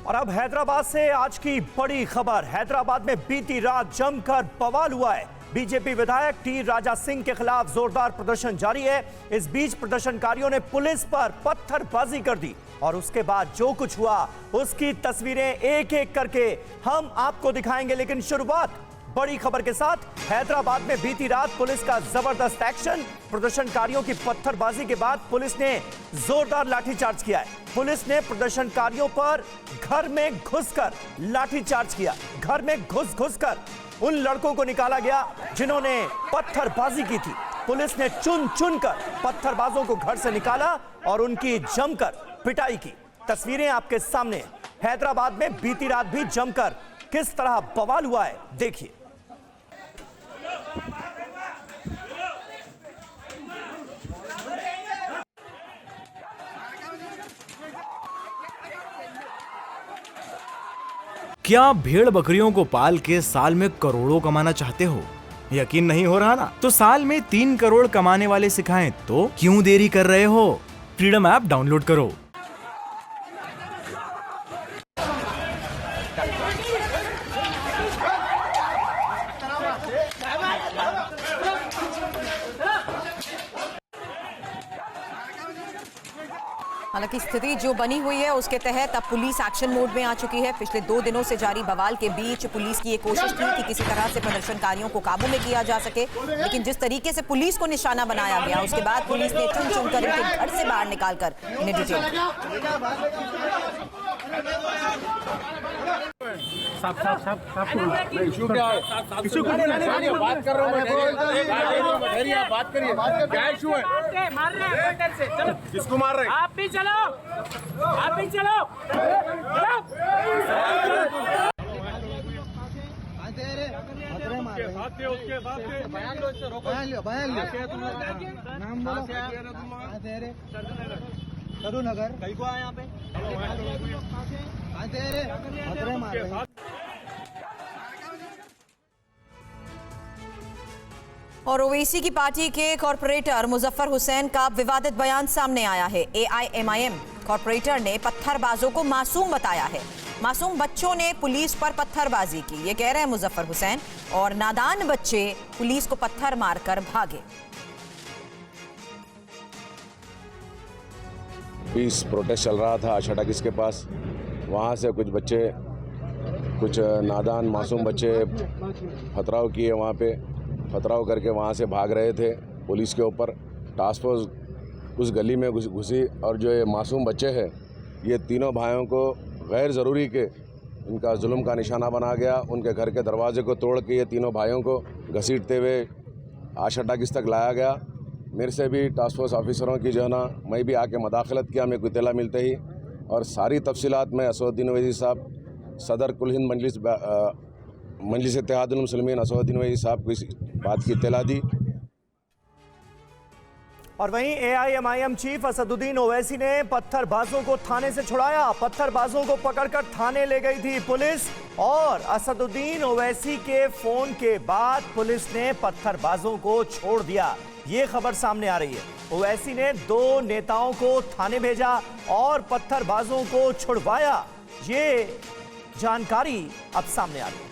और अब हैदराबाद से आज की बड़ी खबर। हैदराबाद में बीती रात जमकर बवाल हुआ है। बीजेपी विधायक टी राजा सिंह के खिलाफ जोरदार प्रदर्शन जारी है। इस बीच प्रदर्शनकारियों ने पुलिस पर पत्थरबाजी कर दी और उसके बाद जो कुछ हुआ उसकी तस्वीरें एक एक करके हम आपको दिखाएंगे। लेकिन शुरुआत बड़ी खबर के साथ। हैदराबाद में बीती रात पुलिस का जबरदस्त एक्शन। प्रदर्शनकारियों की पत्थरबाजी के बाद पुलिस ने जोरदार लाठीचार्ज किया है। पुलिस ने प्रदर्शनकारियों पर घर में घुसकर लाठीचार्ज किया। घर में घुसकर उन लड़कों को निकाला गया जिन्होंने पत्थरबाजी की थी। पुलिस ने चुन कर पत्थरबाजों को घर से निकाला और उनकी जमकर पिटाई की। तस्वीरें आपके सामने। हैदराबाद में बीती रात भी जमकर किस तरह बवाल हुआ है, देखिए। क्या आप भेड़ बकरियों को पाल के साल में करोड़ों कमाना चाहते हो? यकीन नहीं हो रहा ना? तो साल में 3 करोड़ कमाने वाले सिखाएं तो क्यों देरी कर रहे हो? फ्रीडम ऐप डाउनलोड करो। हालांकि स्थिति जो बनी हुई है उसके तहत अब पुलिस एक्शन मोड में आ चुकी है। पिछले 2 दिनों से जारी बवाल के बीच पुलिस की ये कोशिश थी कि किसी तरह से प्रदर्शनकारियों को काबू में किया जा सके, लेकिन जिस तरीके से पुलिस को निशाना बनाया गया उसके बाद पुलिस ने चुन कर इनके घर से बाहर निकालकर इन्हें डिटेन किया। इशू क्या है? इशू बात कर रहा हूँ। बात करिए। क्या इशू है? मार रहे हैं से। चलो। किसको मार रहे हैं? आप भी चलो। आप भी चलो। उसके बाद बयान लो। नाम बोलो। नगर कहीं को आया यहाँ पे? और ओवैसी की पार्टी के कॉर्पोरेटर मुजफ्फर हुसैन का विवादित बयान सामने आया है। AIMIM कॉर्पोरेटर ने पत्थरबाजों को मासूम बताया है। मासूम बच्चों ने पुलिस पर पत्थरबाजी की, ये कह रहे हैं मुजफ्फर हुसैन, और नादान बच्चे पुलिस को पत्थर मारकर भागे। पीस प्रोटेस्ट चल रहा था आशा टाकिस के पास। वहाँ से कुछ नादान मासूम बच्चे पथराव किए। वहाँ पे पथराव करके वहाँ से भाग रहे थे। पुलिस के ऊपर टास्क फोर्स उस गली में घुसी और जो ये मासूम बच्चे हैं, ये तीनों भाइयों को गैर ज़रूरी के इनका जुल्म का निशाना बना गया। उनके घर के दरवाजे को तोड़ के ये तीनों भाइयों को घसीटते हुए आशा टाकिस तक लाया गया। मेरे से भी टास्क फोर्स ऑफिसरों की जो है ना, मैं भी आके मदाखलत किया। मेरे को इत्तला मिलते ही और सारी तफसीलात में असदुद्दीन ओवैसी साहब, सदर कुल हिंद मजलिस इत्तेहादुल मुस्लिमीन असदुद्दीन ओवैसी साहब को इस बात की इत्तला दी। और वहीं AIMIM चीफ असदुद्दीन ओवैसी ने पत्थरबाजों को थाने से छुड़ाया। पत्थरबाजों को पकड़कर थाने ले गई थी पुलिस और असदुद्दीन ओवैसी के फोन के बाद पुलिस ने पत्थरबाजों को छोड़ दिया। ये खबर सामने आ रही है। ओवैसी ने 2 नेताओं को थाने भेजा और पत्थरबाजों को छुड़वाया। ये जानकारी अब सामने आ रही है।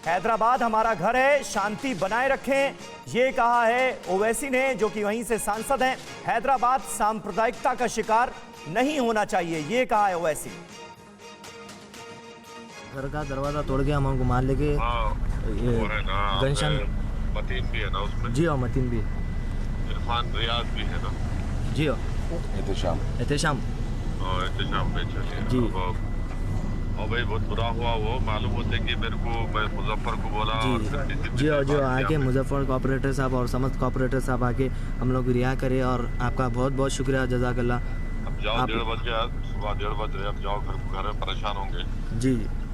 हैदराबाद हमारा घर है, शांति बनाए रखें, ये कहा है ओवैसी ने, जो कि वहीं से सांसद हैं। हैदराबाद सांप्रदायिकता का शिकार नहीं होना चाहिए, ये कहा है ओवैसी। घर का दरवाजा तोड़ के हम हमको मार लेके गनशन मतीन भी है ना उसमें? जी हाँ, मतीन भी, इरफान रियाज भी है ना? जी हाँ, एहतेशाम में चलिए जी। और भाई बहुत बुरा हुआ। वो मालूम होते कि मैं मुजफ्फर को बोला जी और जो आके मुजफ्फर कॉर्पोरेटर साहब और समस्त कॉर्पोरेटर साहब आके हम लोग रिहा करे और आपका बहुत बहुत शुक्रिया, जज़ाकल्लाह। अब जाओ 1:30 बजे, सुबह 1:30 बजे अब जाओ, घर में परेशान होंगे जी।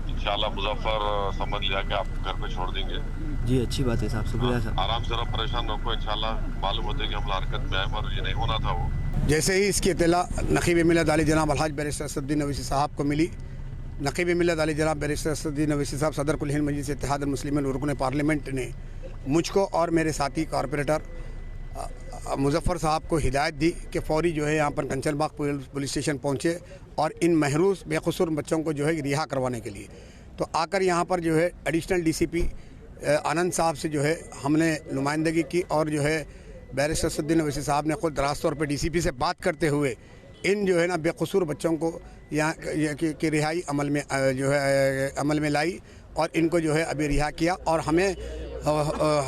इंशाल्लाह मुजफ्फर समझ लिया कि आप घर पे छोड़ देंगे जी। अच्छी बात है साहब, शुक्रिया साहब। आराम से रहो, परेशान रखो। इंशाल्लाह मालूम होते कि हम हरकत में आए और ये नहीं होना था। वो जैसे ही इसकी इत्तला नकीब मिल्लत आली जनाब अलहाज बैरिस्टर असदुद्दीन ओवैसी साहब को मिली, नकीब मिल्लत आली जनाब बैरिस्टर असदुद्दीन ओवैसी साहब, सदर कुल हिंद मजलिस इत्तेहादुल मुस्लिमीन रुकन पार्लियामेंट ने मुझको और मेरे साथी कॉरपोरेटर मुजफ्फर साहब को हिदायत दी कि फौरी जो है यहाँ पर कंचनबाग पुलिस स्टेशन पहुँचे और इन महरूस बेकसूर बच्चों को जो है रिहा करवाने के लिए। तो आकर यहाँ पर जो है एडिशनल डीसीपी आनंद साहब से जो है हमने नुमाइंदगी की और जो है बैरिस्टर असदुद्दीन अवैसी साहब ने खुद रास्त तौर पर डीसीपी से बात करते हुए इन जो है ना बेकसूर बच्चों को यहाँ की रिहाई अमल में लाई और इनको जो है अभी रिहा किया। और हमें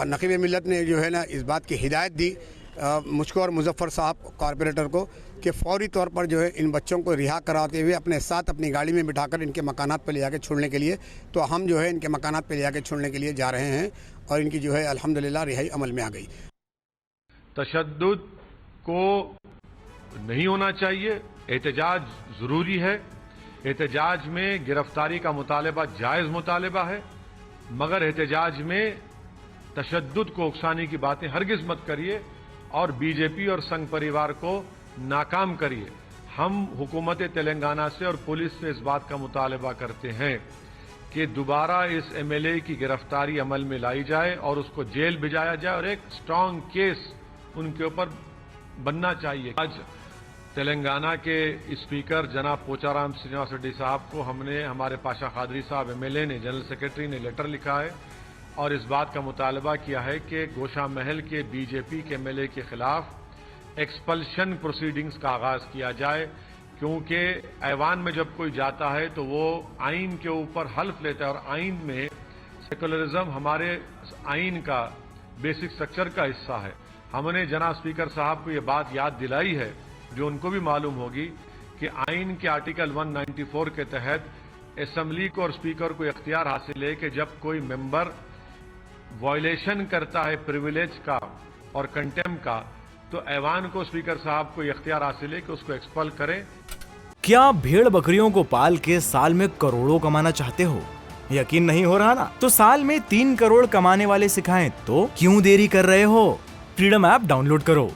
नकीब मिल्लत ने जो है ना इस बात की हिदायत दी मुझको और मुजफ्फर साहब कॉरपोरेटर को कि फौरी तौर पर जो है इन बच्चों को रिहा कराते हुए अपने साथ अपनी गाड़ी में बिठाकर इनके मकानात पर ले जाकर छोड़ने के लिए। तो हम जो है इनके मकानात पर ले जाकर छोड़ने के लिए जा रहे हैं और इनकी जो है अल्हम्दुलिल्लाह रिहाई अमल में आ गई। तशद्दुद को नहीं होना चाहिए, एहतजाज ज़रूरी है। एहतजाज में गिरफ्तारी का मुतालबा जायज़ मुतालबा है, मगर एहतजाज में तशद्दुद को उकसाने की बातें हरगिज़ मत करिए और बीजेपी और संघ परिवार को नाकाम करिए। हम हुकूमत तेलंगाना से और पुलिस से इस बात का मुतालबा करते हैं कि दोबारा इस एमएलए की गिरफ्तारी अमल में लाई जाए और उसको जेल भिजाया जाए और एक स्ट्रांग केस उनके ऊपर बनना चाहिए। आज तेलंगाना के स्पीकर जनाब पोचाराम श्रीनिवास रेड्डी साहब को हमने, हमारे पाशा खादरी साहब एमएलए ने, जनरल सेक्रेटरी ने लेटर लिखा है और इस बात का मुतालबा किया है कि गोशा महल के बीजेपी के एमएलए के खिलाफ एक्सपल्शन प्रोसीडिंग्स का आगाज किया जाए, क्योंकि ऐवान में जब कोई जाता है तो वो आइन के ऊपर हल्फ लेता है और आइन में सेकुलरिज्म हमारे आइन का बेसिक स्ट्रक्चर का हिस्सा है। हमने जनाब स्पीकर साहब को ये बात याद दिलाई है जो उनको भी मालूम होगी कि आइन के आर्टिकल 194 के तहत असेंबली को और स्पीकर को इख्तियार हासिल है कि जब कोई मेंबर वायलेशन करता है प्रिविलेज का और कंटेम का, तो ऐवान को, स्पीकर साहब को इख्तियार हासिल है कि उसको एक्सपल करें। क्या आप भेड़ बकरियों को पाल के साल में करोड़ों कमाना चाहते हो? यकीन नहीं हो रहा ना? तो साल में 3 करोड़ कमाने वाले सिखाएं तो क्यों देरी कर रहे हो? फ्रीडम ऐप डाउनलोड करो।